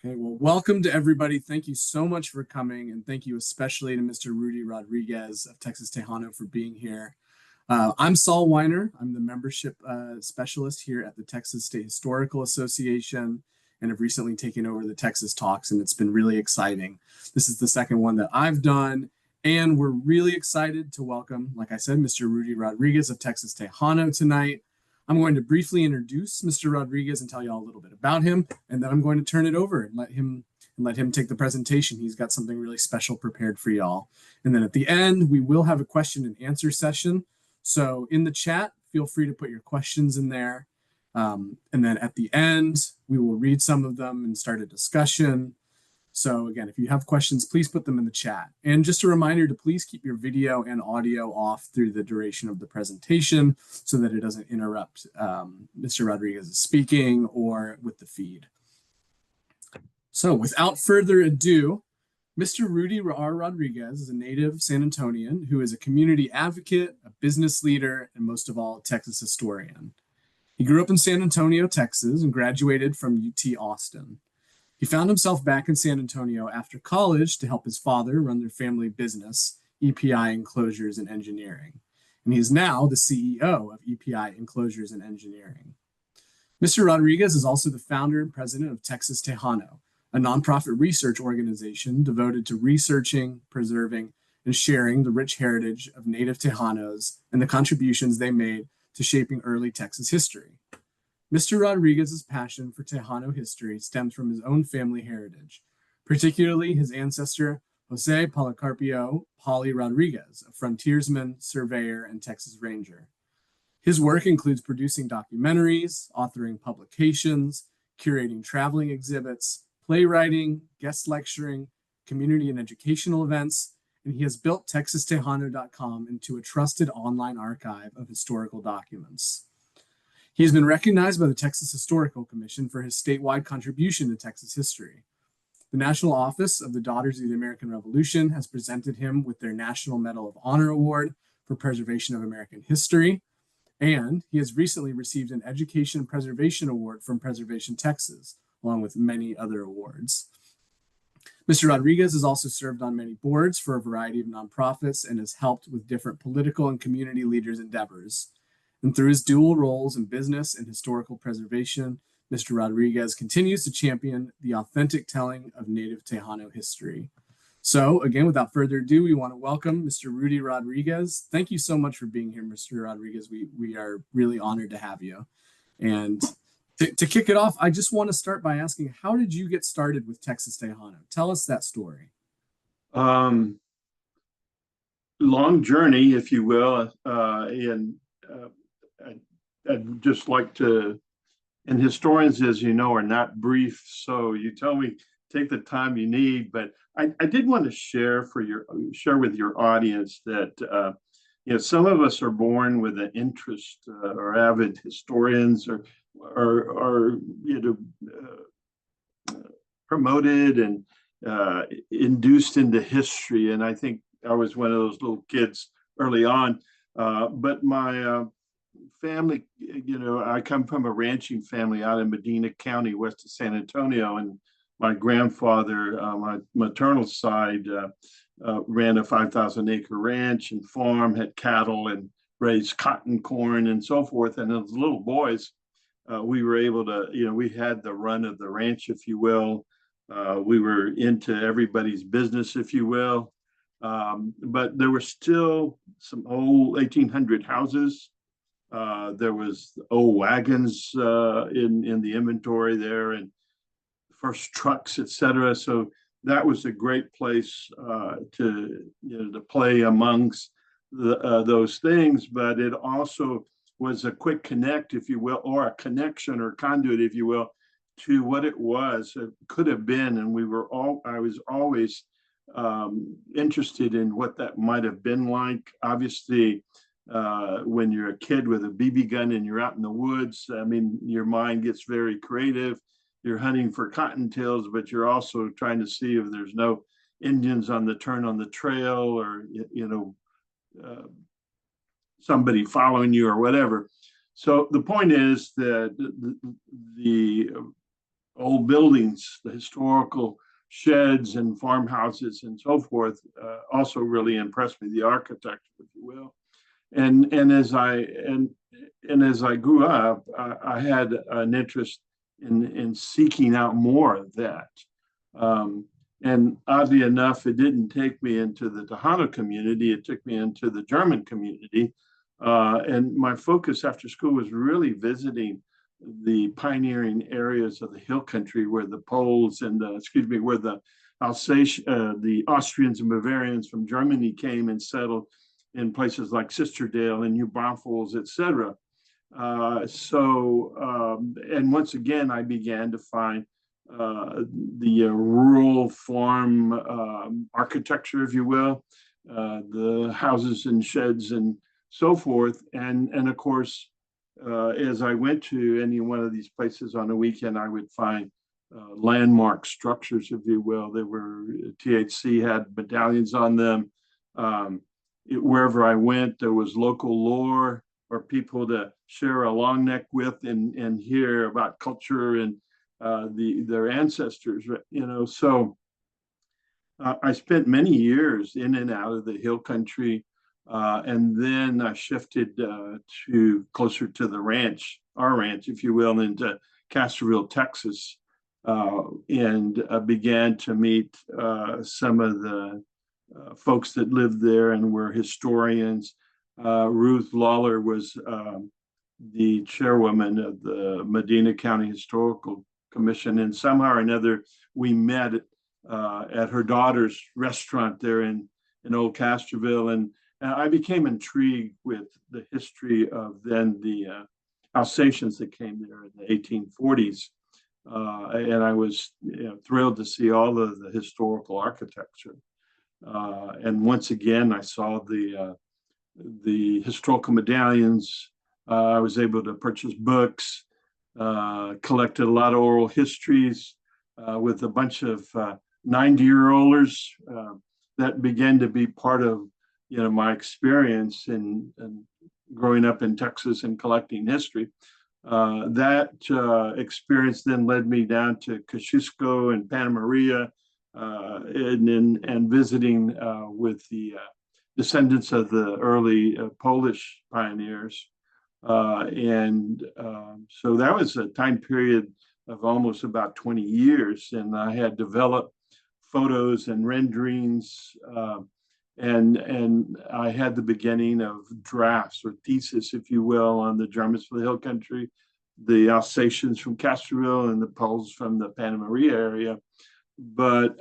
Okay, well, welcome to everybody. Thank you so much for coming, and thank you especially to Mr. Rudi Rodriguez of Texas Tejano for being here. I'm Saul Weiner. I'm the membership specialist here at the Texas State Historical Association, and have recently taken over the Texas Talks, and it's been really exciting. This is the second one that I've done, and we're really excited to welcome, like I said, Mr. Rudi Rodriguez of Texas Tejano tonight. I'm going to briefly introduce Mr. Rodriguez and tell you all a little bit about him, and then I'm going to turn it over and let him take the presentation. He's got something really special prepared for y'all. And then at the end, we will have a question and answer session. So in the chat, feel free to put your questions in there. And then at the end, we will read some of them and start a discussion. So again, if you have questions, please put them in the chat. And just a reminder to please keep your video and audio off through the duration of the presentation so that it doesn't interrupt Mr. Rodriguez's speaking or with the feed. So without further ado, Mr. Rudi R. Rodriguez is a native San Antonian who is a community advocate, a business leader, and most of all, a Texas historian. He grew up in San Antonio, Texas, and graduated from UT Austin. He found himself back in San Antonio after college to help his father run their family business, EPI Enclosures and Engineering. And he is now the CEO of EPI Enclosures and Engineering. Mr. Rodriguez is also the founder and president of Texas Tejano, a nonprofit research organization devoted to researching, preserving, and sharing the rich heritage of native Tejanos and the contributions they made to shaping early Texas history. Mr. Rodriguez's passion for Tejano history stems from his own family heritage, particularly his ancestor, Jose Policarpio Poli Rodriguez, a frontiersman, surveyor, and Texas Ranger. His work includes producing documentaries, authoring publications, curating traveling exhibits, playwriting, guest lecturing, community and educational events, and he has built Tejano.com into a trusted online archive of historical documents. He has been recognized by the Texas Historical Commission for his statewide contribution to Texas history. The National Office of the Daughters of the American Revolution has presented him with their National Medal of Honor Award for Preservation of American History, and he has recently received an Education Preservation Award from Preservation Texas, along with many other awards. Mr. Rodriguez has also served on many boards for a variety of nonprofits and has helped with different political and community leaders' endeavors. And through his dual roles in business and historical preservation, Mr. Rodriguez continues to champion the authentic telling of native Tejano history. So again, without further ado, we want to welcome Mr. Rudi Rodriguez. Thank you so much for being here, Mr. Rodriguez. We are really honored to have you. And to kick it off, I just want to start by asking, how did you get started with Texas Tejano? Tell us that story. Long journey, if you will, I'd just like to, and historians, as you know, are not brief. So you tell me, take the time you need. But I did want to share with your audience that some of us are born with an interest, or avid historians, or promoted and induced into history. And I think I was one of those little kids early on. But my family, I come from a ranching family out in Medina County, west of San Antonio, and my grandfather, my maternal side, ran a 5,000-acre ranch and farm, had cattle and raised cotton, corn, and so forth. And as little boys, we were able to, we had the run of the ranch, if you will. We were into everybody's business, if you will. But there were still some old 1800 houses. There was old wagons in the inventory there, and first trucks, etc. So that was a great place to play amongst those things. But it also was a quick connect, if you will, or a connection or conduit, if you will, to what it could have been. And I was always interested in what that might have been like. Obviously, when you're a kid with a BB gun and you're out in the woods, I mean, your mind gets very creative. You're hunting for cottontails, but you're also trying to see if there's no Indians on the turn on the trail, or somebody following you or whatever. So the point is that the old buildings, the historical sheds and farmhouses and so forth, also really impressed me, the architecture, if you will. And as I grew up, I had an interest in seeking out more of that. Um, and oddly enough, it didn't take me into the Tejano community, it took me into the German community. And my focus after school was really visiting the pioneering areas of the hill country where the Poles and where the the Austrians and Bavarians from Germany came and settled in places like Sisterdale and New Braunfels, etc. And once again, I began to find the rural farm architecture, if you will, the houses and sheds and so forth. And of course, as I went to any one of these places on a weekend, I would find landmark structures, if you will. They were THC had medallions on them. Wherever I went, there was local lore or people to share a long neck with and hear about culture and their ancestors, you know. So I spent many years in and out of the hill country, and then I shifted to closer to the ranch, our ranch, if you will, into Castroville, Texas, and began to meet some of the folks that lived there and were historians. Ruth Lawler was the chairwoman of the Medina County Historical Commission, and somehow or another we met at her daughter's restaurant there in Old Castroville, and I became intrigued with the history of then the Alsatians that came there in the 1840s, and I was thrilled to see all of the historical architecture. And once again, I saw the historical medallions. I was able to purchase books, collected a lot of oral histories with a bunch of 90-year-olders that began to be part of my experience in growing up in Texas and collecting history. That experience then led me down to Kosciuszko and Panna Maria, and visiting with the descendants of the early Polish pioneers. So that was a time period of almost about 20 years. And I had developed photos and renderings, and I had the beginning of drafts or thesis, if you will, on the Germans from the hill country, the Alsatians from Castroville, and the Poles from the Panna Maria area. But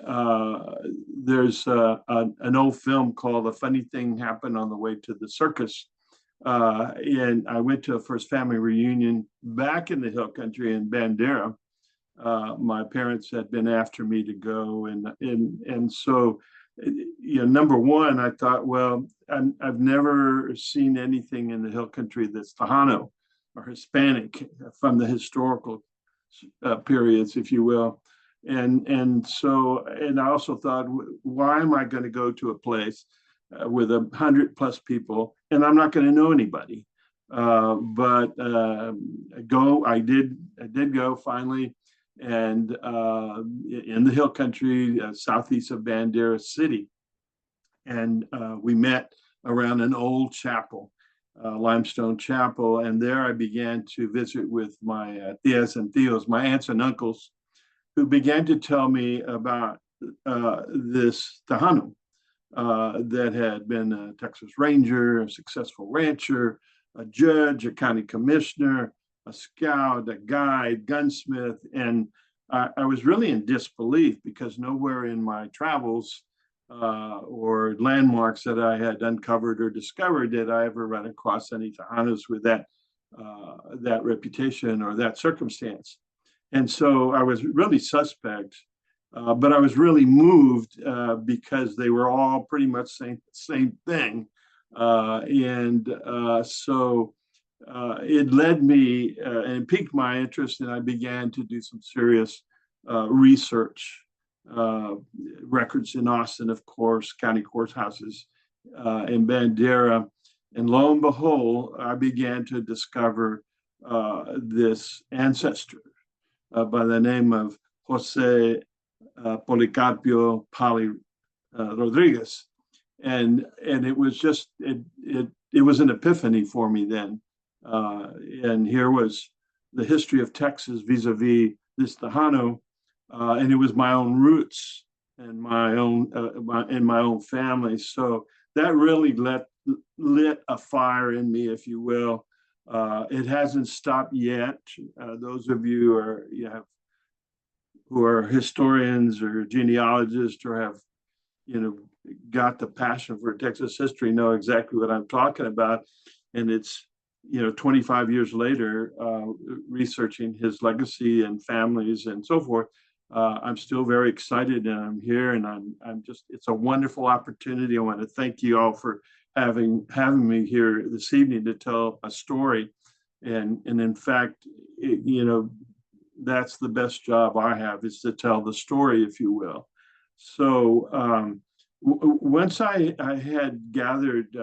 there's an old film called A Funny Thing Happened on the Way to the Circus. And I went to a first family reunion back in the hill country in Bandera. My parents had been after me to go. And so, number one, I thought, well, I've never seen anything in the hill country that's Tejano or Hispanic from the historical periods, if you will. And I also thought, why am I going to go to a place with 100+ people and I'm not going to know anybody? But I did go finally, and in the hill country, southeast of Bandera City, and we met around an old chapel, limestone chapel, and there I began to visit with my tias and tios, my aunts and uncles, who began to tell me about this Tejano that had been a Texas Ranger, a successful rancher, a judge, a county commissioner, a scout, a guide, gunsmith. And I was really in disbelief because nowhere in my travels or landmarks that I had uncovered or discovered did I ever run across any Tejanos with that reputation or that circumstance. And so I was really suspect, but I was really moved because they were all pretty much saying the same thing. So it led me and piqued my interest, and I began to do some serious research, records in Austin, of course, county courthouses in Bandera. And lo and behold, I began to discover this ancestor by the name of Jose Policarpio Pali Rodriguez. And it was just, it was an epiphany for me then. And here was the history of Texas vis-a-vis this Tejano, and it was my own roots and my own family. So that really lit a fire in me, if you will. It hasn't stopped yet. Those of you who are historians or genealogists or have, got the passion for Texas history know exactly what I'm talking about. And it's, 25 years later, researching his legacy and families and so forth, I'm still very excited, and I'm here, and I'm just, it's a wonderful opportunity. I want to thank you all for having me here this evening to tell a story. And in fact, that's the best job I have, is to tell the story, if you will. So once I had gathered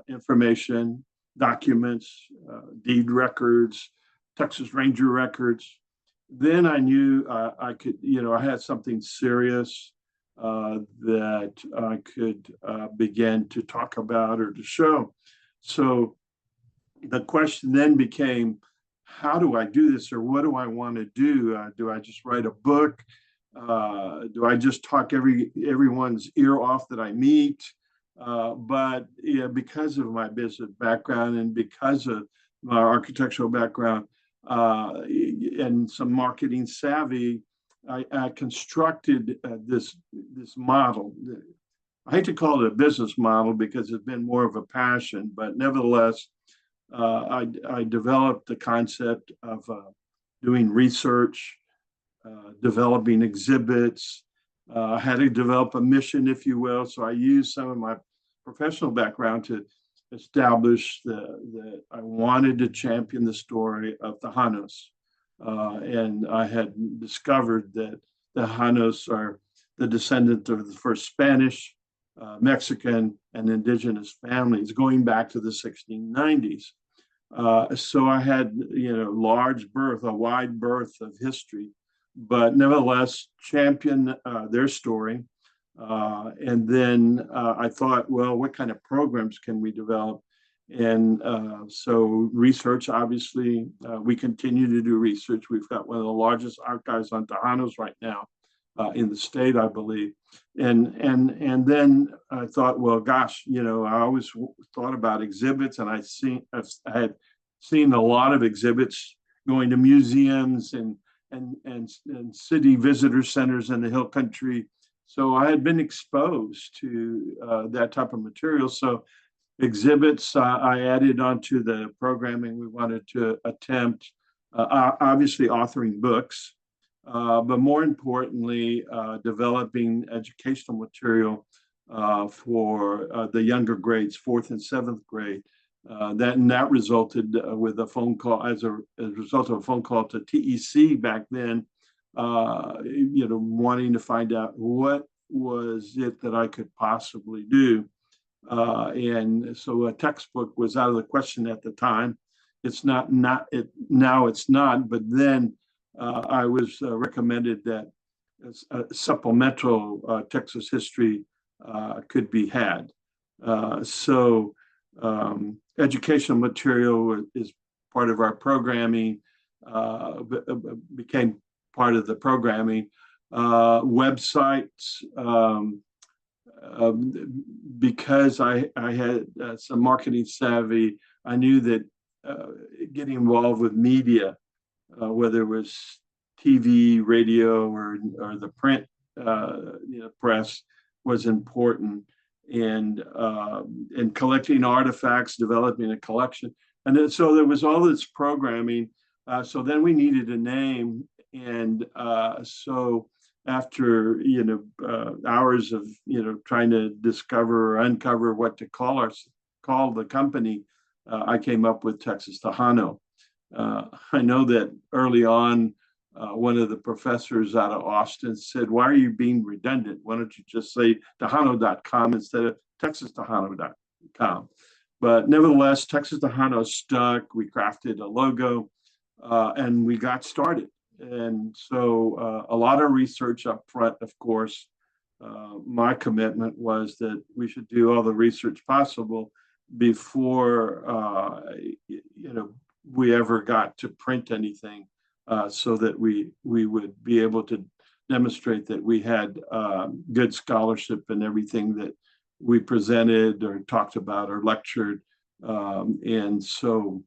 information, documents, deed records, Texas Ranger records, then I knew I could, I had something serious that I could begin to talk about or to show. So the question then became, how do I do this, or what do I want to do? Do I just write a book? Do I just talk everyone's ear off that I meet? But yeah, because of my business background and because of my architectural background and some marketing savvy, I constructed this model. I hate to call it a business model because it's been more of a passion, but nevertheless, I developed the concept of doing research, developing exhibits. I had to develop a mission, if you will. So I used some of my professional background to establish that I wanted to champion the story of the Tejanos. And I had discovered that the Tejanos are the descendant of the first Spanish, Mexican, and indigenous families going back to the 1690s. So I had, a wide berth of history, but nevertheless champion their story. And then I thought, well, what kind of programs can we develop? And so research, obviously, we continue to do research. We've got one of the largest archives on Tejanos right now in the state, I believe. And then I thought, well, gosh, I always thought about exhibits, and I had seen a lot of exhibits going to museums and city visitor centers in the Hill Country. So I had been exposed to that type of material. So exhibits I added onto the programming we wanted to attempt, obviously authoring books, but more importantly, developing educational material for the younger grades, 4th and 7th grade. That resulted with a phone call, as a result of a phone call to TEC back then, wanting to find out what was it that I could possibly do. And so a textbook was out of the question at the time. It's not now it's not, but then I was recommended that a supplemental Texas history could be had. So educational material is part of our programming, became part of the programming. Websites, because I had some marketing savvy, I knew that getting involved with media, whether it was TV, radio, or the print press, was important. And collecting artifacts, developing a collection. And then, so there was all this programming. So then we needed a name. And so after, hours of, trying to discover or uncover what to call the company, I came up with Texas Tejano. I know that early on, one of the professors out of Austin said, why are you being redundant? Why don't you just say Tejano.com instead of Texas Tejano.com? But nevertheless, Texas Tejano stuck. We crafted a logo and we got started. and so a lot of research up front, of course. My commitment was that we should do all the research possible before we ever got to print anything, so that we would be able to demonstrate that we had good scholarship in everything that we presented or talked about or lectured. And so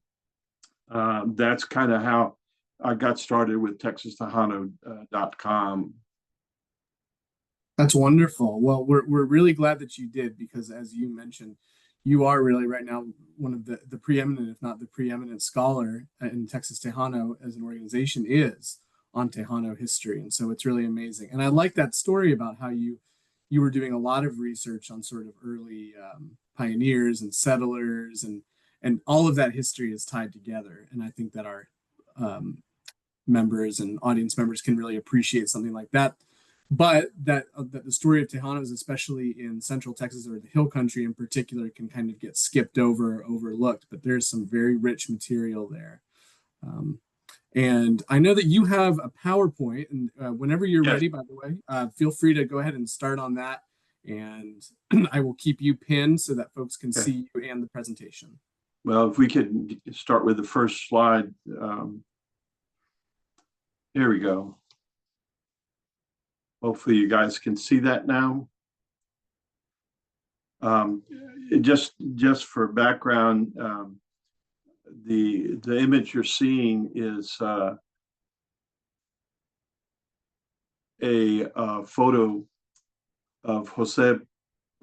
that's kind of how I got started with Texas Tejano.com. That's wonderful. Well, we're really glad that you did, because as you mentioned, you are really right now one of the preeminent, if not the preeminent scholar in Texas Tejano as an organization is on Tejano history. And so it's really amazing. And I like that story about how you were doing a lot of research on sort of early pioneers and settlers, and all of that history is tied together. And I think that our members and audience members can really appreciate something like that. But that the story of Tejanos, especially in Central Texas or the Hill Country in particular, can kind of get skipped over or overlooked. But there's some very rich material there. And I know that you have a PowerPoint, and whenever you're Yes. ready, by the way, feel free to go ahead and start on that. And I will keep you pinned so that folks can see you and the presentation. Well, if we could start with the first slide. Here we go. Hopefully you guys can see that now. Just for background, the image you're seeing is a photo of Jose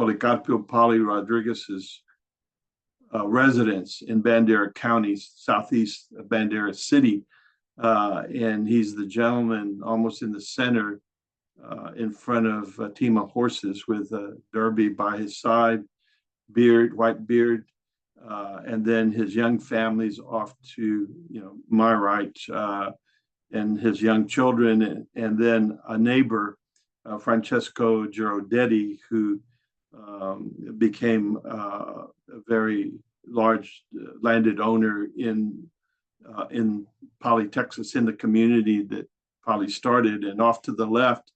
Policarpio Pali Rodriguez's residence in Bandera County, southeast of Bandera City. And he's the gentleman almost in the center, in front of a team of horses with a derby by his side, white beard, and then his young family's off to my right, and his young children, and then a neighbor, Francesco Girodetti, who became a very large landed owner in Pali, Texas, in the community that Pali started. And off to the left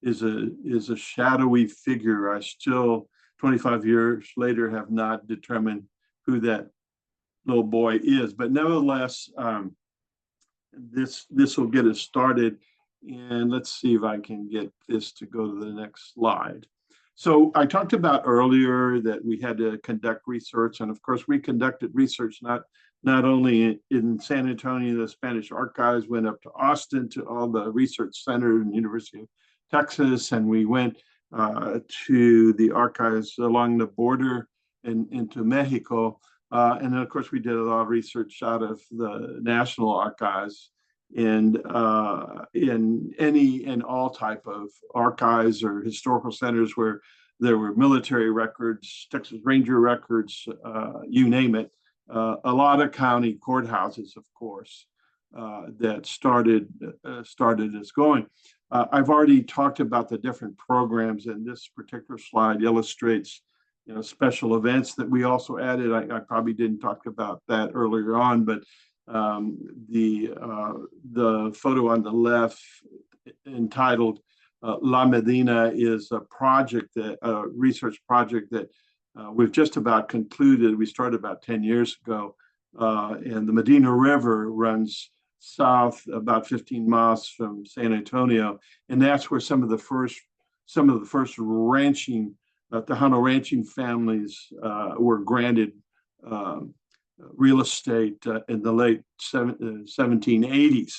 is a shadowy figure. I still, 25 years later, have not determined who that little boy is. But nevertheless, this will get us started. And let's see if I can get this to go to the next slide. So I talked about earlier that we had to conduct research, and of course we conducted research not only in San Antonio. The Spanish Archives went up to Austin to all the research centers in the University of Texas, and we went to the archives along the border and into Mexico. And then, of course, we did a lot of research out of the National Archives, and in any and all type of archives or historical centers where there were military records, Texas Ranger records, you name it. A lot of county courthouses, of course, that started us going. I've already talked about the different programs, and this particular slide illustrates special events that we also added. I probably didn't talk about that earlier on, but the photo on the left entitled La Medina is a research project that we've just about concluded. We started about 10 years ago, and the Medina River runs south about 15 miles from San Antonio, and that's where some of the first ranching Tejano ranching families were granted real estate in the late 1780s,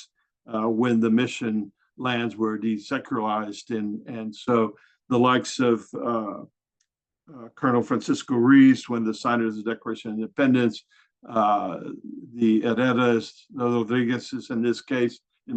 when the mission lands were desecularized, and so the likes of Colonel Francisco Reese, one of the signers of the Declaration of Independence, the Herreras, Rodriguez's in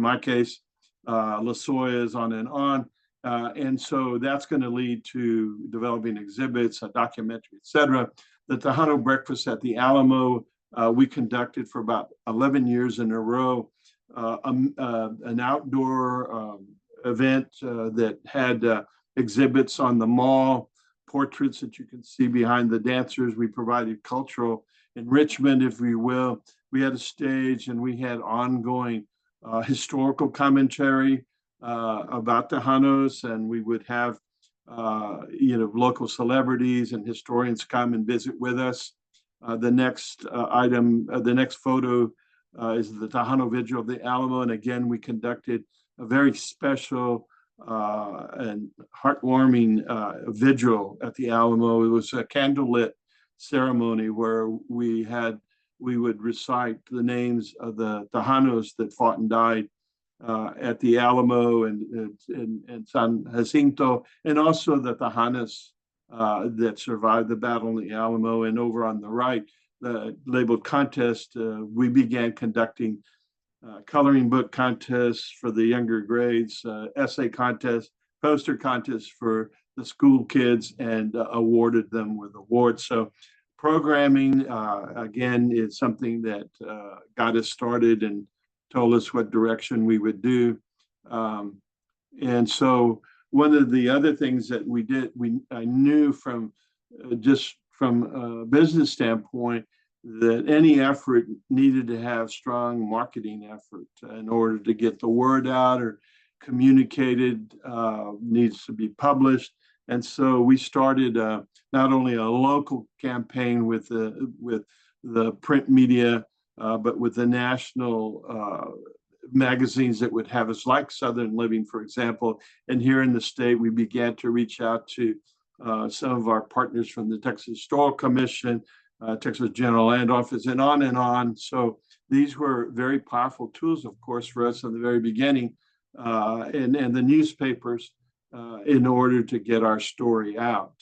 my case, Lasoyas, on and on. And so that's going to lead to developing exhibits, a documentary, et cetera. The Tejano Breakfast at the Alamo, we conducted for about 11 years in a row, an outdoor event that had exhibits on the mall, portraits that you can see behind the dancers. We provided cultural enrichment, if we will. We had a stage, and we had ongoing historical commentary about Tejanos, and we would have local celebrities and historians come and visit with us. The next the next photo is the Tejano Vigil of the Alamo, and again we conducted a very special and heartwarming vigil at the Alamo. It was a candlelit ceremony where we would recite the names of the Tejanos that fought and died at the Alamo and San Jacinto, and also the Tejanos that survived the battle in the Alamo. And over on the right, the labeled contest, we began conducting coloring book contests for the younger grades, essay contests, poster contests for the school kids, and awarded them with awards. So programming, again, is something that got us started and told us what direction we would do. And so one of the other things that we did, I knew from just from a business standpoint that any effort needed to have strong marketing effort in order to get the word out or communicated, needs to be published. And so we started not only a local campaign with the print media, but with the national magazines that would have us, like Southern Living, for example. And here in the state, we began to reach out to some of our partners from the Texas Historical Commission, Texas General Land Office, and on and on. So these were very powerful tools, of course, for us in the very beginning, and the newspapers in order to get our story out.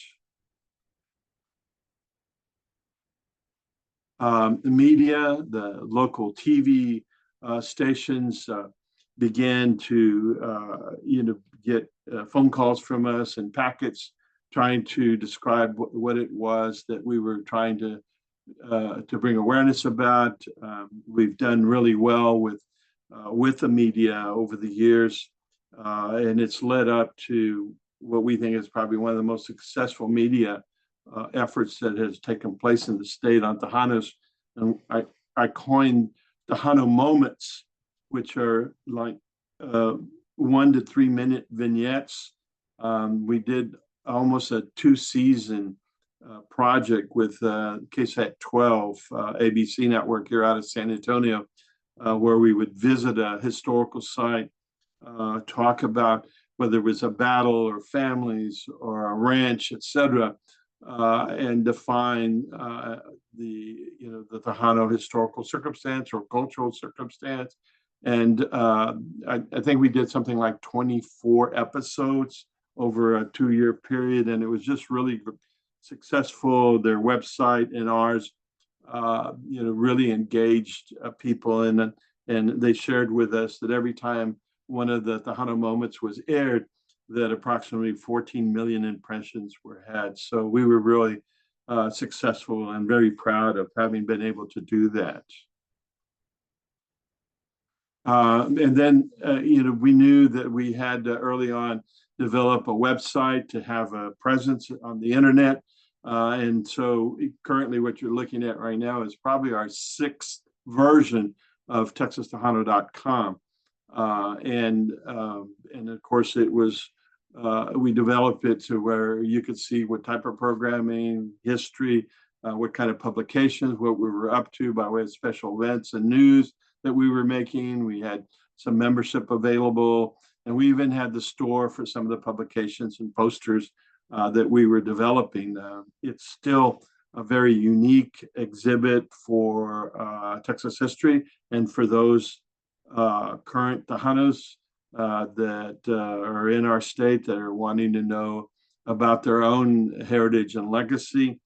The media, the local TV stations began to get phone calls from us and packets trying to describe what it was that we were trying to bring awareness about. We've done really well with the media over the years, and it's led up to what we think is probably one of the most successful media efforts that has taken place in the state on Tejanos. And I coined Tejano moments, which are like 1 to 3 minute vignettes. We did almost a 2-season project with KSAT 12 ABC network here out of San Antonio, where we would visit a historical site, talk about whether it was a battle or families or a ranch, etc., and define the Tejano historical circumstance or cultural circumstance. And I think we did something like 24 episodes over a 2-year period, and it was just really successful. Their website and ours, really engaged people, and they shared with us that every time one of the Tejano moments was aired, that approximately 14 million impressions were had. So we were really successful and very proud of having been able to do that. And then, we knew that we had to early on develop a website to have a presence on the internet. And so currently what you're looking at right now is probably our 6th version of Tejano.com. And of course it was, we developed it to where you could see what type of programming, history, what kind of publications, what we were up to by way of special events and news that we were making. We had some membership available, and we even had the store for some of the publications and posters that we were developing. It's still a very unique exhibit for Texas history and for those current Tejanos that are in our state that are wanting to know about their own heritage and legacy.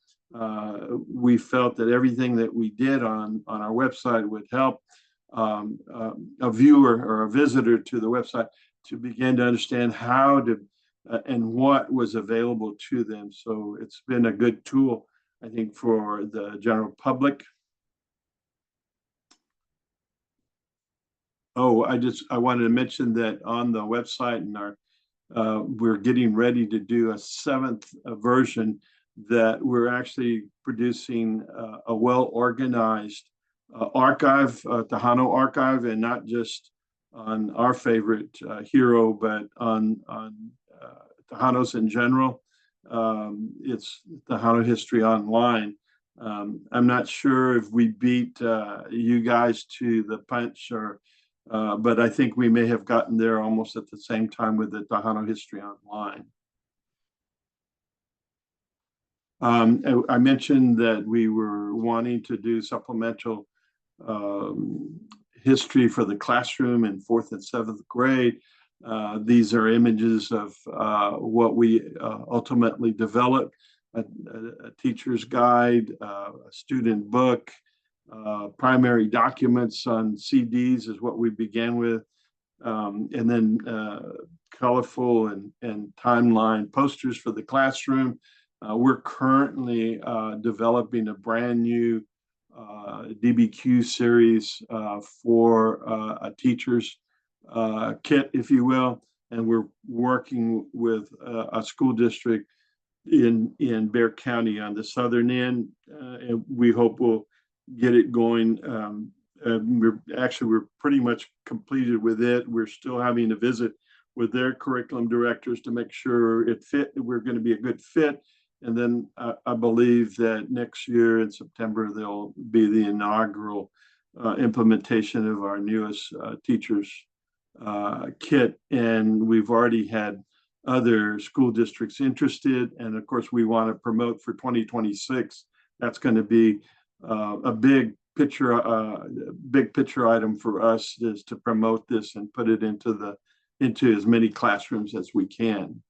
We felt that everything that we did on our website would help a viewer or a visitor to the website to begin to understand how to and what was available to them. So it's been a good tool, I think, for the general public. Oh, I wanted to mention that on the website, and we're getting ready to do a 7th version, that we're actually producing a well-organized archive, Tejano archive, and not just on our favorite hero, but on Tejanos in general. It's Tejano History Online. I'm not sure if we beat you guys to the punch, or but I think we may have gotten there almost at the same time with the Tejano History Online. I mentioned that we were wanting to do supplemental history for the classroom in 4th and 7th grade. These are images of what we ultimately developed, a teacher's guide, a student book, primary documents on CDs is what we began with, and then colorful and timeline posters for the classroom. We're currently developing a brand new DBQ series for a teacher's kit, if you will, and we're working with a school district in Bexar County on the southern end, and we hope we'll get it going. We're pretty much completed with it. We're still having a visit with their curriculum directors to make sure it fit. We're going to be a good fit. And then I believe that next year in September, there'll be the inaugural implementation of our newest teachers kit. And we've already had other school districts interested. And of course, we want to promote for 2026. That's going to be a big picture item for us, is to promote this and put it into as many classrooms as we can.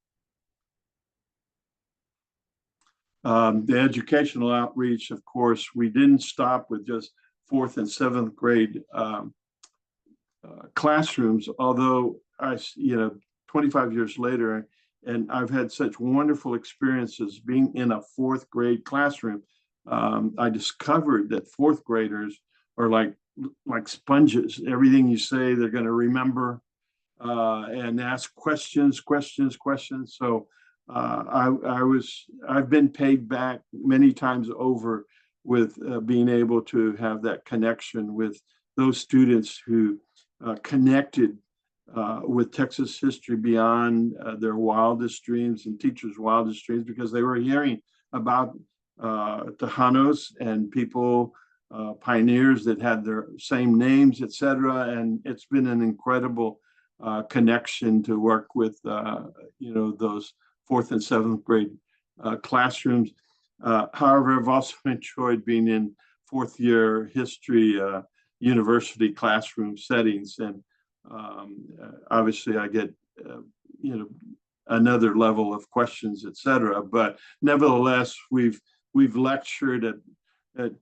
The educational outreach, of course, we didn't stop with just 4th and 7th grade classrooms, although 25 years later, and I've had such wonderful experiences being in a 4th grade classroom. I discovered that 4th graders are like sponges. Everything you say, they're going to remember and ask questions. So I've been paid back many times over with being able to have that connection with those students who connected with Texas history beyond their wildest dreams and teachers' wildest dreams, because they were hearing about Tejanos and people, pioneers that had their same names, etc. And it's been an incredible connection to work with those 4th and 7th grade classrooms. However, I've also enjoyed being in 4th year history university classroom settings, and obviously I get another level of questions, etc. But nevertheless, we've lectured at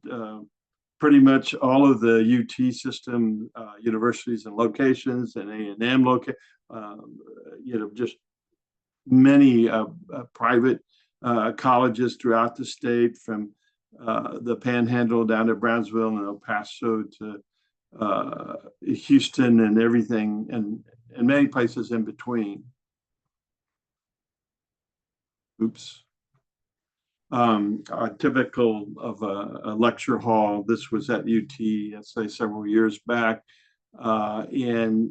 pretty much all of the UT system universities and locations, and A&M just many private colleges throughout the state, from the Panhandle down to Brownsville and El Paso to Houston and everything, and many places in between. Oops. Typical of a lecture hall. This was at UT, I'd say several years back. And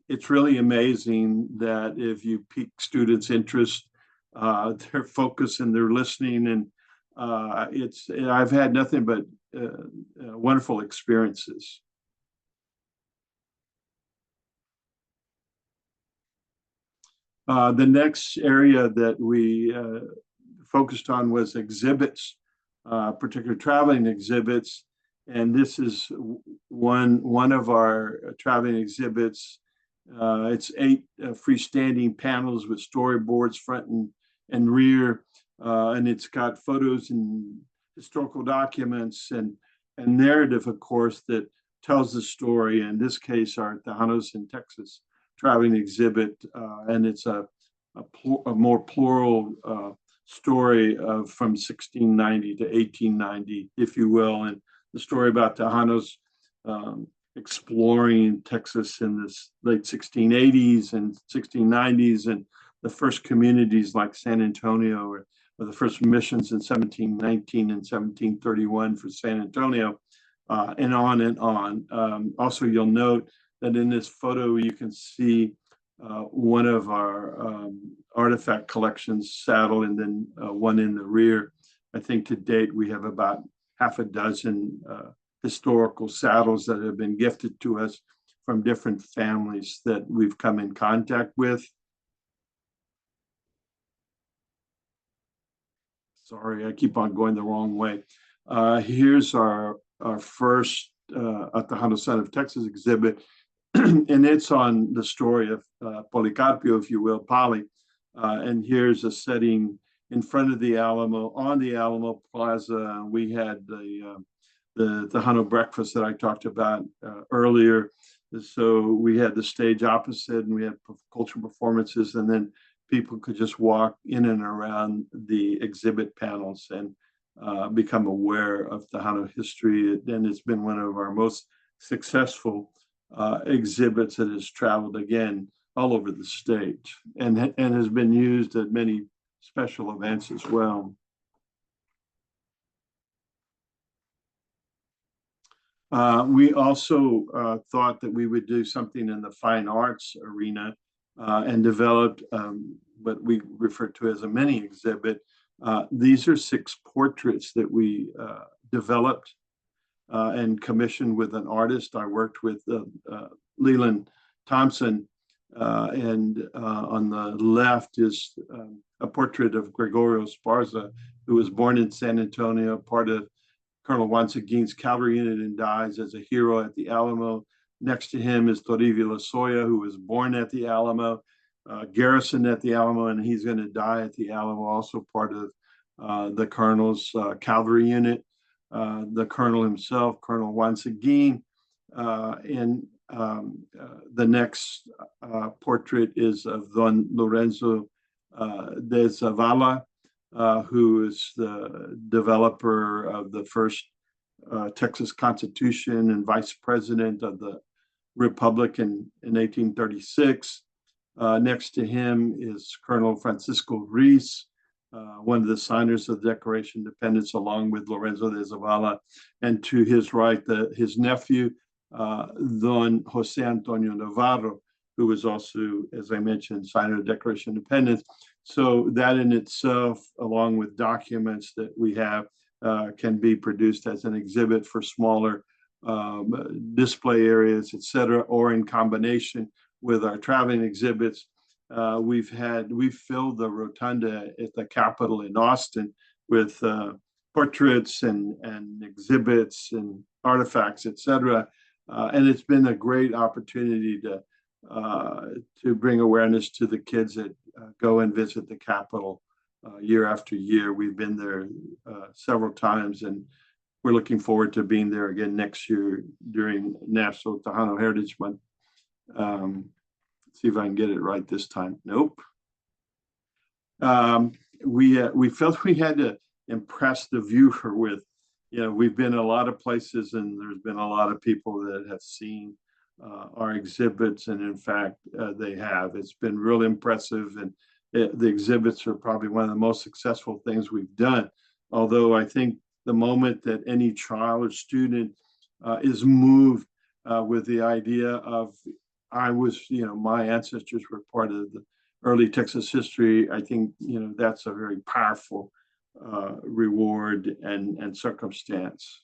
it's really amazing that if you pique students' interest, their focus and their listening, and I've had nothing but wonderful experiences. The next area that we focused on was exhibits, particular traveling exhibits. And this is one of our traveling exhibits. It's 8 freestanding panels with storyboards front and rear. And it's got photos and historical documents and narrative, of course, that tells the story. In this case, our Tejanos in Texas traveling exhibit, and it's a more plural story from 1690 to 1890, if you will, and the story about Tejanos exploring Texas in the late 1680s and 1690s, and the first communities like San Antonio, or the first missions in 1719 and 1731 for San Antonio, and on and on. Also, you'll note that in this photo you can see one of our artifact collections saddle, and then one in the rear. I think to date we have about half a dozen historical saddles that have been gifted to us from different families that we've come in contact with. Sorry, I keep on going the wrong way. Here's our first Tejano Son of Texas exhibit, and it's on the story of Policarpio, if you will, Polly. And here's a setting in front of the Alamo, on the Alamo Plaza. We had the Tejano breakfast that I talked about earlier. So we had the stage opposite, and we had cultural performances, and then people could just walk in and around the exhibit panels and become aware of Tejano history. And it's been one of our most successful exhibits that has traveled again all over the state and has been used at many special events as well. We also thought that we would do something in the fine arts arena and developed what we refer to as a mini exhibit. These are 6 portraits that we developed and commissioned with an artist. I worked with Leland Thompson, and on the left is a portrait of Gregorio Esparza, who was born in San Antonio, part of Colonel Juan Seguin's cavalry unit, and dies as a hero at the Alamo. Next to him is Toribio Lozoya, who was born at the Alamo, garrisoned at the Alamo, and he's going to die at the Alamo, also part of the Colonel's cavalry unit. The Colonel himself, Colonel Juan Seguin, and the next portrait is of Don Lorenzo de Zavala, who is the developer of the first Texas Constitution and vice president of the Republic in 1836. Next to him is Colonel Francisco Reese, one of the signers of the Declaration of Independence, along with Lorenzo de Zavala. And to his right, his nephew, Don Jose Antonio Navarro, who was also, as I mentioned, signer of the Declaration of Independence. So that in itself, along with documents that we have, can be produced as an exhibit for smaller display areas, et cetera, or in combination with our traveling exhibits. We've filled the rotunda at the Capitol in Austin with portraits and exhibits and artifacts, et cetera. And it's been a great opportunity to bring awareness to the kids that go and visit the Capitol year after year. We've been there several times, and we're looking forward to being there again next year during National Tejano Heritage Month. See if I can get it right this time. Nope. We felt we had to impress the viewer with, we've been a lot of places, and there's been a lot of people that have seen our exhibits, and in fact, they have. It's been really impressive, and the exhibits are probably one of the most successful things we've done. Although I think the moment that any child or student is moved with the idea of, my ancestors were part of the early Texas history, I think, that's a very powerful reward and circumstance.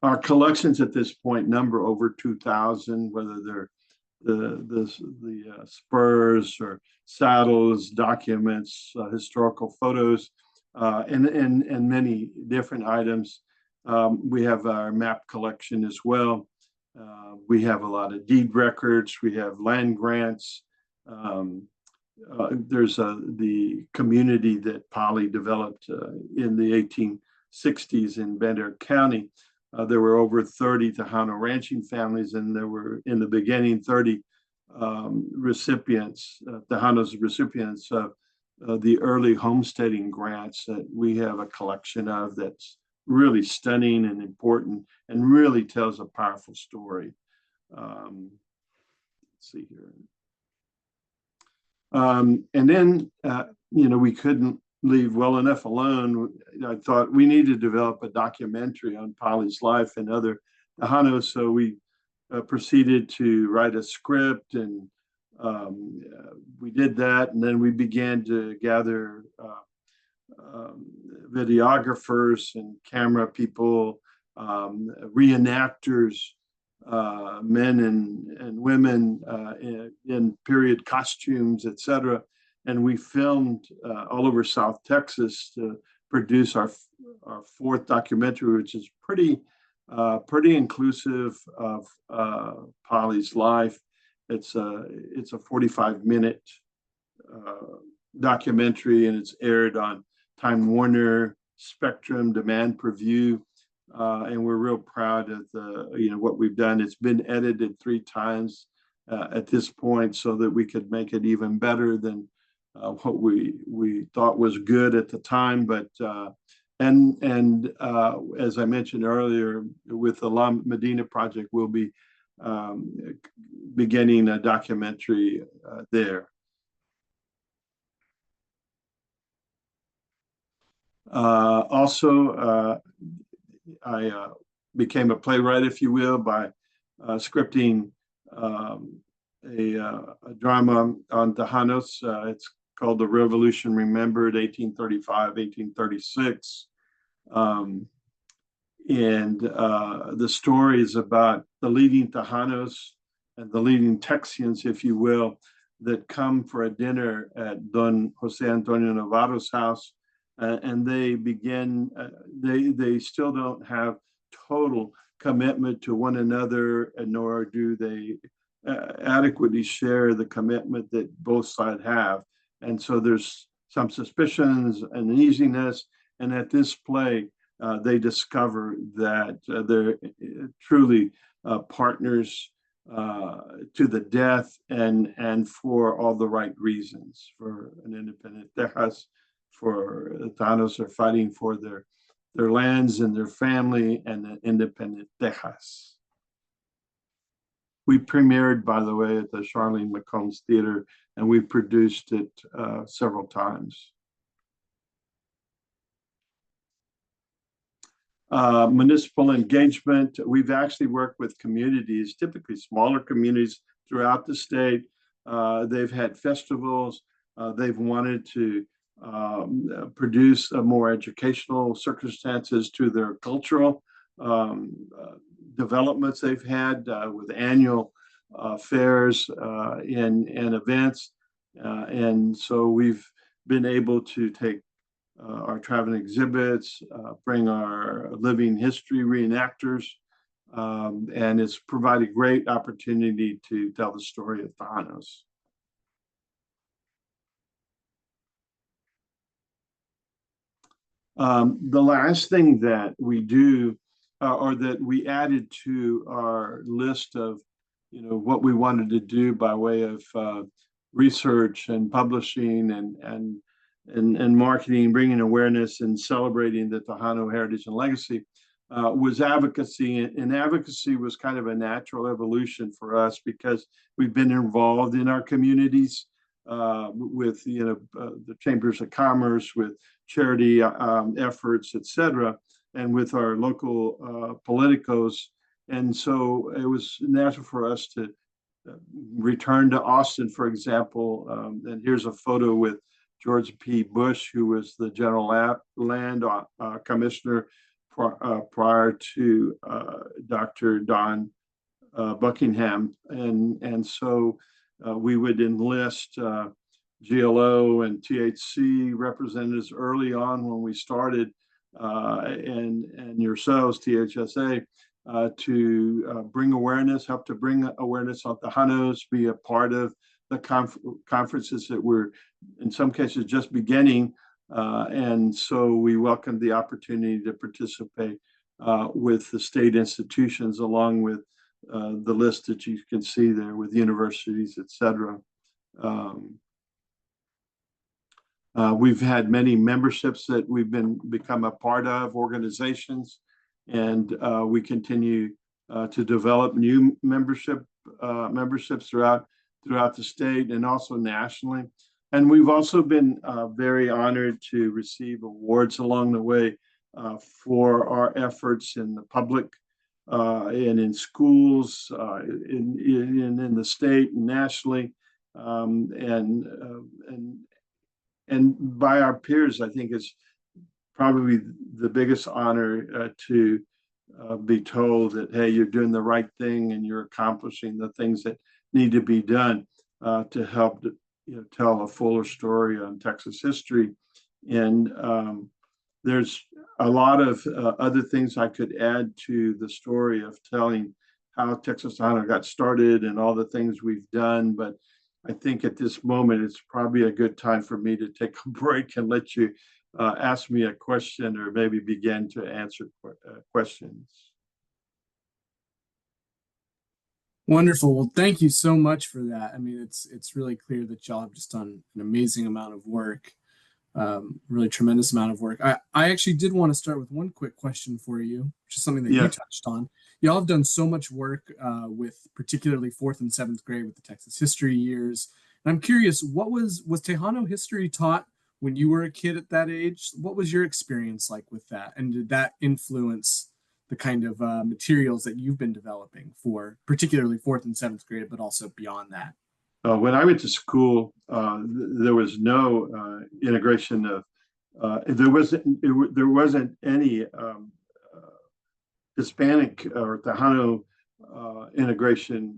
Our collections at this point number over 2,000, whether they're the spurs or saddles, documents, historical photos, and many different items. We have our map collection as well. We have a lot of deed records. We have land grants. There's the community that Polly developed in the 1860s in Bender County. There were over 30 Tejano ranching families, and there were, in the beginning, 30 recipients, Tejanos recipients of the early homesteading grants that we have a collection of that's really stunning and important and really tells a powerful story. Let's see here. And then, we couldn't leave well enough alone. I thought we need to develop a documentary on Polly's life and other Tejanos. So we proceeded to write a script, and we did that. And then we began to gather videographers and camera people, reenactors, men and women in period costumes, etc. And we filmed all over South Texas to produce our fourth documentary, which is pretty inclusive of Polly's life. It's a 45-minute documentary, and it's aired on Time Warner, Spectrum, Demand Per View, and we're real proud of what we've done. It's been edited 3 times at this point, so that we could make it even better than what we thought was good at the time. But as I mentioned earlier, with the La Medina project, we'll be beginning a documentary there. Also, I became a playwright, if you will, by scripting a drama on Tejanos. It's called The Revolution Remembered, 1835-1836. And the story is about the leading Tejanos and the leading Texians, if you will, that come for a dinner at Don Jose Antonio Navarro's house. And they begin, they still don't have total commitment to one another, nor do they adequately share the commitment that both sides have. And so there's some suspicions and uneasiness. And at this play, they discover that they're truly partners to the death, and for all the right reasons, for an independent Texas, for the Tejanos are fighting for their lands and their family, and an independent Texas. We premiered, by the way, at the Charlene McCombs Theater, and we produced it several times. Municipal engagement. We've actually worked with communities, typically smaller communities throughout the state. They've had festivals. They've wanted to produce more educational circumstances to their cultural developments they've had with annual fairs and events. And so we've been able to take our traveling exhibits, bring our living history reenactors, and it's provided great opportunity to tell the story of Tejanos. The last thing that we do, or that we added to our list of, what we wanted to do by way of research and publishing and marketing, bringing awareness and celebrating the Tejano heritage and legacy, was advocacy. And advocacy was kind of a natural evolution for us, because we've been involved in our communities with the chambers of commerce, with charity efforts, etc., and with our local politicos. And so it was natural for us to return to Austin, for example. And here's a photo with George P. Bush, who was the general land commissioner prior to Dr. Don Buckingham. And so we would enlist GLO and THC representatives early on when we started, and yourselves, TSHA, to bring awareness, help to bring awareness on Tejanos, be a part of the conferences that were, in some cases, just beginning. And so we welcomed the opportunity to participate with the state institutions, along with the list that you can see there with universities, etc. We've had many memberships that we've become a part of, organizations, and we continue to develop new memberships throughout the state and also nationally. And we've also been very honored to receive awards along the way for our efforts in the public and in schools, in the state and nationally, um, and, uh, and and by our peers. I think it's probably the biggest honor to be told that, hey, you're doing the right thing and you're accomplishing the things that need to be done to help tell a fuller story on Texas history. And there's a lot of other things I could add to the story of telling how Texas Tejano got started and all the things we've done. But I think at this moment, it's probably a good time for me to take a break and let you ask me a question or maybe begin to answer questions. Wonderful. Well, thank you so much for that. I mean, it's really clear that y'all have just done an amazing amount of work, really tremendous amount of work. I actually did want to start with one quick question for you, which is something that you Yeah. touched on. Y'all have done so much work with particularly fourth and seventh grade with the Texas history years. And I'm curious, was Tejano history taught when you were a kid at that age? What was your experience like with that? And did that influence the kind of materials that you've been developing for particularly fourth and seventh grade, but also beyond that? When I went to school, there was no integration of there wasn't any Hispanic or Tejano integration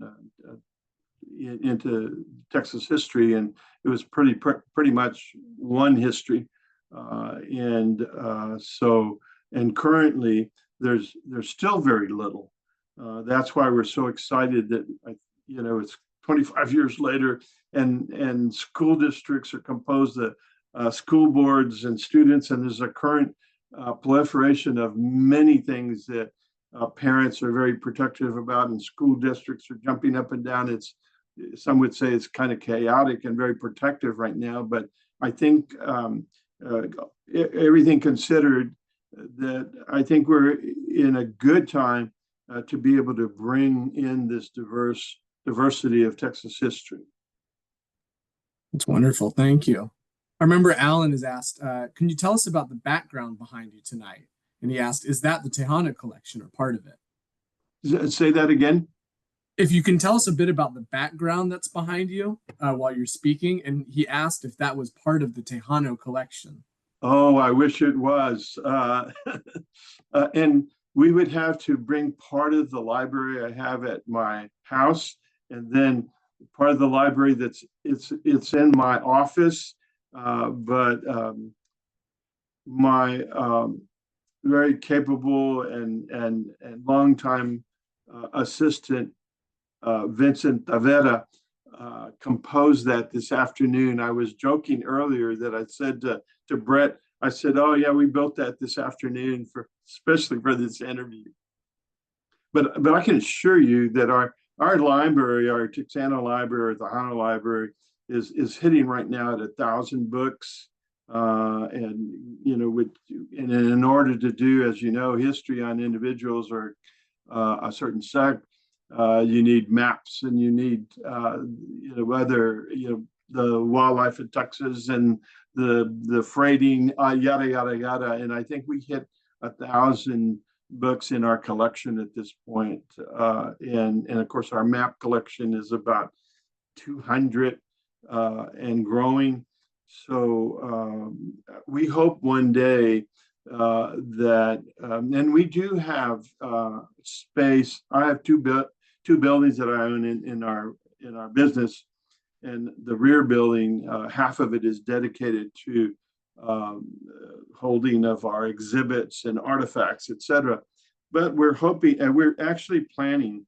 into Texas history, and it was pretty much one history, and so and currently there's still very little. That's why we're so excited that it's 25 years later, and school districts are composed of school boards and students, and there's a current proliferation of many things that parents are very protective about, and school districts are jumping up and down. Some would say it's kind of chaotic and very protective right now, but I think uh, everything considered, that I think we're in a good time to be able to bring in this diversity of Texas history. It's wonderful. Thank you. I remember Alan has asked, can you tell us about the background behind you tonight? And he asked, is that the Tejano collection or part of it? Say that again. If you can tell us a bit about the background that's behind you while you're speaking. And he asked if that was part of the Tejano collection. Oh, I wish it was. And we would have to bring part of the library I have at my house, and then part of the library it's in my office. But my very capable and longtime assistant Vincent Tavera composed that this afternoon. I was joking earlier that I said to Brett, I said, "Oh yeah, we built that this afternoon especially for this interview." But I can assure you that our library, our Texano library, the Tejano library, is hitting right now at 1,000 books. And in order to do, as you know, history on individuals or a certain sect, you need maps, and you need whether the wildlife in Texas and the freighting, yada yada yada. And I think we hit 1,000 books in our collection at this point, and of course our map collection is about 200 and growing. So we hope one day that, and we do have space. I have two buildings that I own in our business, and the rear building, half of it is dedicated to holding of our exhibits and artifacts, etc. But we're hoping, and we're actually planning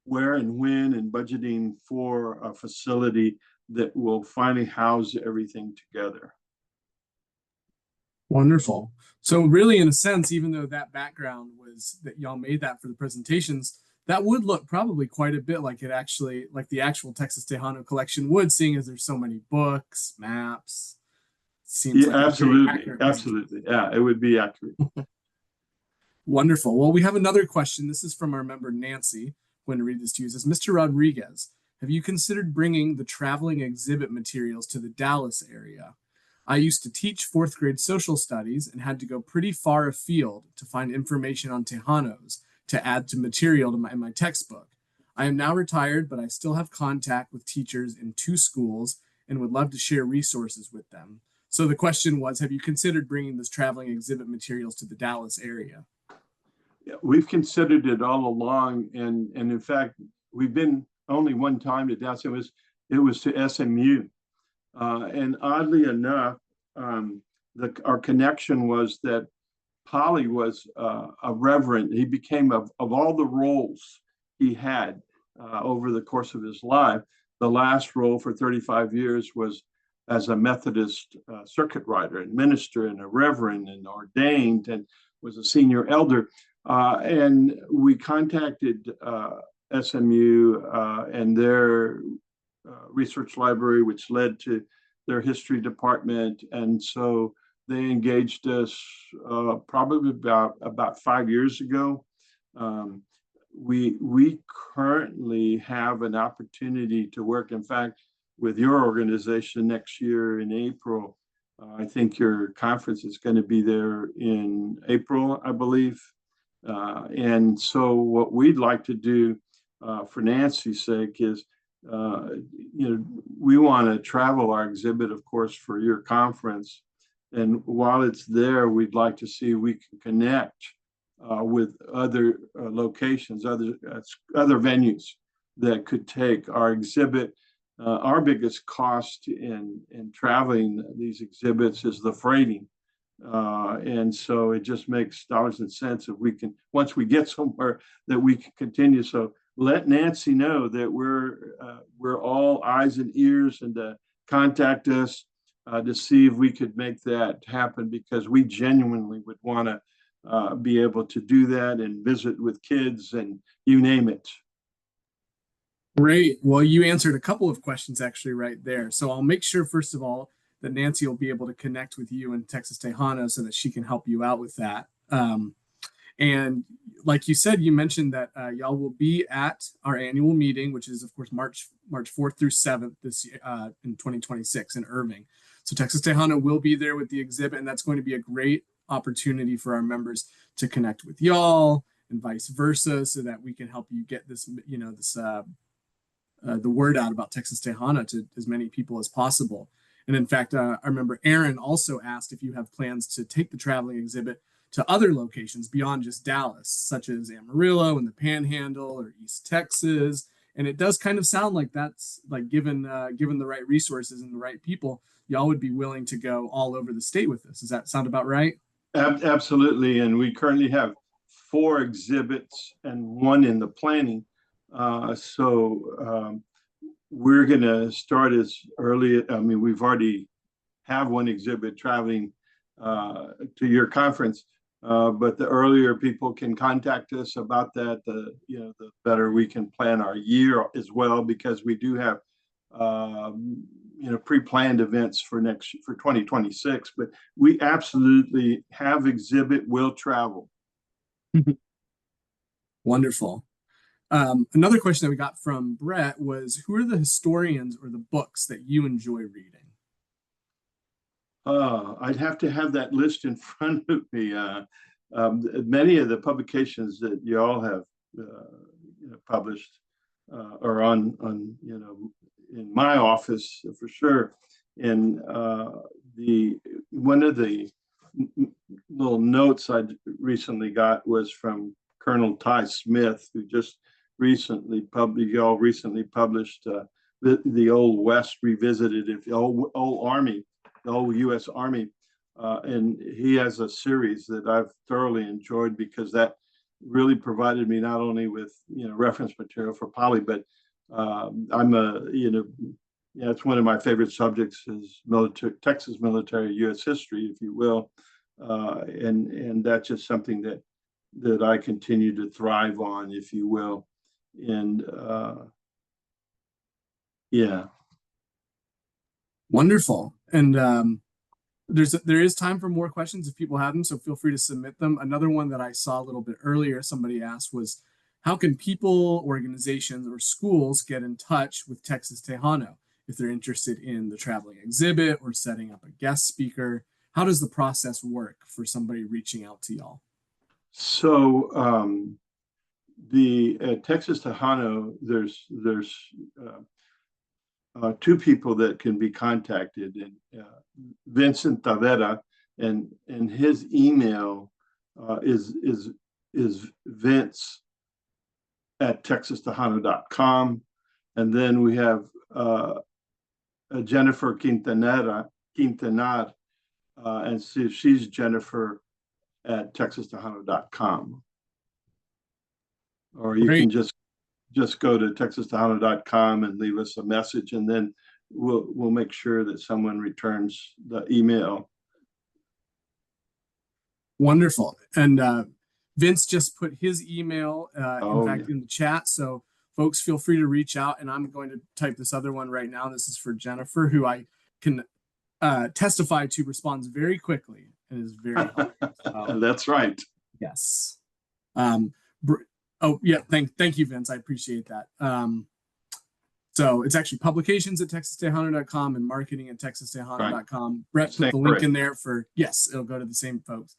where and when and budgeting for a facility that will finally house everything together. Wonderful. So really, in a sense, even though that background was that y'all made that for the presentations, that would look probably quite a bit like like the actual Texas Tejano collection would, seeing as there's so many books, maps. Seems Yeah, like absolutely. Absolutely. Yeah, it would be accurate. Wonderful. Well, we have another question. This is from our member Nancy. I'm going to read this to you. It says, Mr. Rodriguez, have you considered bringing the traveling exhibit materials to the Dallas area? I used to teach fourth grade social studies and had to go pretty far afield to find information on Tejanos to add to material to my textbook. I am now retired, but I still have contact with teachers in 2 schools and would love to share resources with them. So the question was, have you considered bringing this traveling exhibit materials to the Dallas area? Yeah, we've considered it all along, and in fact, we've been only one time to Dallas. It was to SMU, and oddly enough, our connection was that Polly was a reverend. He became of all the roles he had over the course of his life. The last role for 35 years was as a Methodist circuit rider and minister and a reverend and ordained and was a senior elder. And we contacted SMU and their research library, which led to their history department. And so they engaged us probably about 5 years ago. We currently have an opportunity to work, in fact, with your organization next year in April. I think your conference is going to be there in April, I believe. And so what we'd like to do for Nancy's sake is, we want to travel our exhibit, of course, for your conference. And while it's there, we'd like to see if we can connect with other locations, other venues that could take our exhibit. Our biggest cost in traveling these exhibits is the freighting. And so it just makes dollars and cents if we can, once we get somewhere, that we can continue. So let Nancy know that we're all eyes and ears, and to contact us to see if we could make that happen, because we genuinely would want to be able to do that and visit with kids and you name it. Great. Well, you answered a couple of questions actually right there. So I'll make sure, first of all, that Nancy will be able to connect with you and Texas Tejano so that she can help you out with that. And like you said, you mentioned that y'all will be at our annual meeting, which is, of course, March 4th through 7th this year, in 2026 in Irving. So Texas Tejano will be there with the exhibit, and that's going to be a great opportunity for our members to connect with y'all and vice versa, so that we can help you get this, the word out about Texas Tejano to as many people as possible. And in fact, I remember Aaron also asked if you have plans to take the traveling exhibit to other locations beyond just Dallas, such as Amarillo and the Panhandle or East Texas. And it does kind of sound like that's like given the right resources and the right people, y'all would be willing to go all over the state with this. Does that sound about right? Absolutely. And we currently have 4 exhibits and 1 in the planning. So we're going to start as early. I mean, we've already have 1 exhibit traveling to your conference, but the earlier people can contact us about that, the better we can plan our year as well, because we do have pre-planned events for 2026. But we absolutely have exhibit will travel. Wonderful. Another question that we got from Brett was, who are the historians or the books that you enjoy reading? I'd have to have that list in front of me. Many of the publications that you all have published are on in my office for sure. And one of the little notes I recently got was from Colonel Ty Smith, who just recently published the Old West Revisited, if the old Army, the old U.S. Army, and he has a series that I've thoroughly enjoyed, because that really provided me not only with reference material for Poly, but it's one of my favorite subjects is Texas military U.S. history, if you will, and that's just something that I continue to thrive on, if you will. And Wonderful. And there is time for more questions if people have them, so feel free to submit them. Another one that I saw a little bit earlier, somebody asked, was how can people, organizations, or schools get in touch with Texas Tejano if they're interested in the traveling exhibit or setting up a guest speaker? How does the process work for somebody reaching out to y'all? So the Texas Tejano, there's two people that can be contacted, and Vincent Tavera, and his email is Vince@TexasTejano.com, and then we have Jennifer Quintanar, and see if she's Jennifer@TexasTejano.com, or you Great. can just go to TexasTejano.com and leave us a message, and then we'll make sure that someone returns the email. Wonderful. And Vince just put his email, in the chat. So folks, feel free to reach out. And I'm going to type this other one right now. This is for Jennifer, who I can testify to responds very quickly and is very helpful. That's right. Yes. Oh, yeah. Thank you, Vince. I appreciate that. So it's actually publications@TexasTejano.com and marketing@TexasTejano.com. Right. Brett put the link in there for, yes, it'll go to the same folks.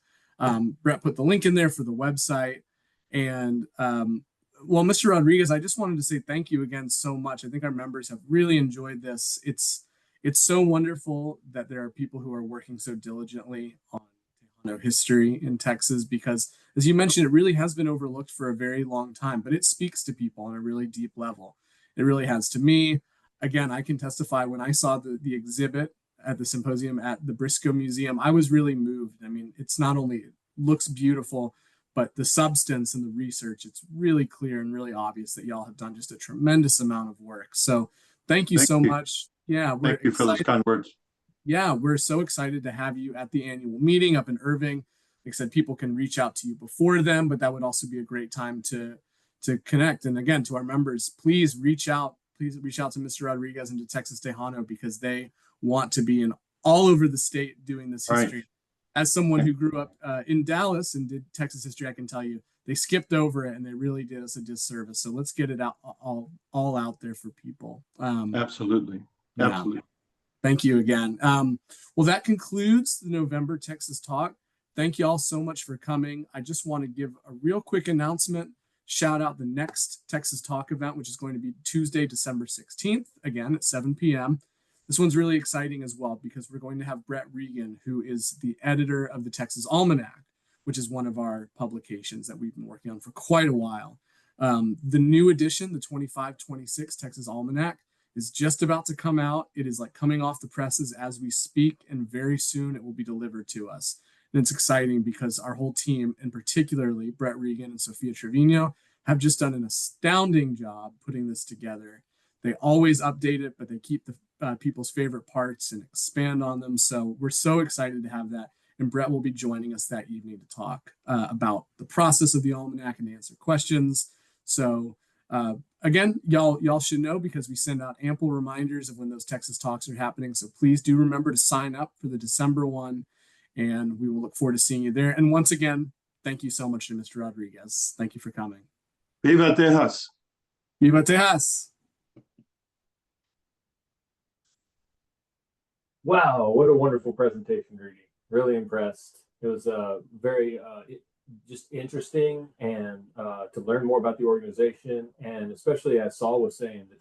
Brett put the link in there for the website. And well, Mr. Rodriguez, I just wanted to say thank you again so much. I think our members have really enjoyed this. It's so wonderful that there are people who are working so diligently on Tejano history in Texas, because as you mentioned, it really has been overlooked for a very long time, but it speaks to people on a really deep level. It really has to me. Again, I can testify when I saw the exhibit at the symposium at the Briscoe Museum, I was really moved. I mean, it's not only it looks beautiful, but the substance and the research, it's really clear and really obvious that y'all have done just a tremendous amount of work. So thank you so much. Yeah, thank you for those kind words. Yeah, we're so excited to have you at the annual meeting up in Irving. Like I said, people can reach out to you before then, but that would also be a great time to connect. And again, to our members, please reach out to Mr. Rodriguez and to Texas Tejano, because they want to be in all over the state doing this history. Right. As someone who grew up in Dallas and did Texas history, I can tell you they skipped over it and they really did us a disservice. So let's get it out all out there for people. Absolutely. Yeah. Absolutely. Thank you again. Well, that concludes the November Texas Talk. Thank you all so much for coming. I just want to give a real quick announcement. Shout out the next Texas Talk event, which is going to be Tuesday, December 16th, again at 7 p.m. This one's really exciting as well, because we're going to have Brett Regan, who is the editor of the Texas Almanac, which is one of our publications that we've been working on for quite a while. The new edition, the 25-26 Texas Almanac, is just about to come out. It is like coming off the presses as we speak, and very soon it will be delivered to us. And it's exciting because our whole team, and particularly Brett Regan and Sophia Trevino, have just done an astounding job putting this together. They always update it, but they keep the people's favorite parts and expand on them. So we're so excited to have that. And Brett will be joining us that evening to talk about the process of the Almanac and answer questions. So again, y'all should know, because we send out ample reminders of when those Texas Talks are happening. So please do remember to sign up for the December one, and we will look forward to seeing you there. And once again, thank you so much to Mr. Rodriguez. Thank you for coming. Viva Tejas. Viva Tejas. Wow, what a wonderful presentation, Rudi. Really impressed. It was very just interesting, and to learn more about the organization, and especially, as Saul was saying, the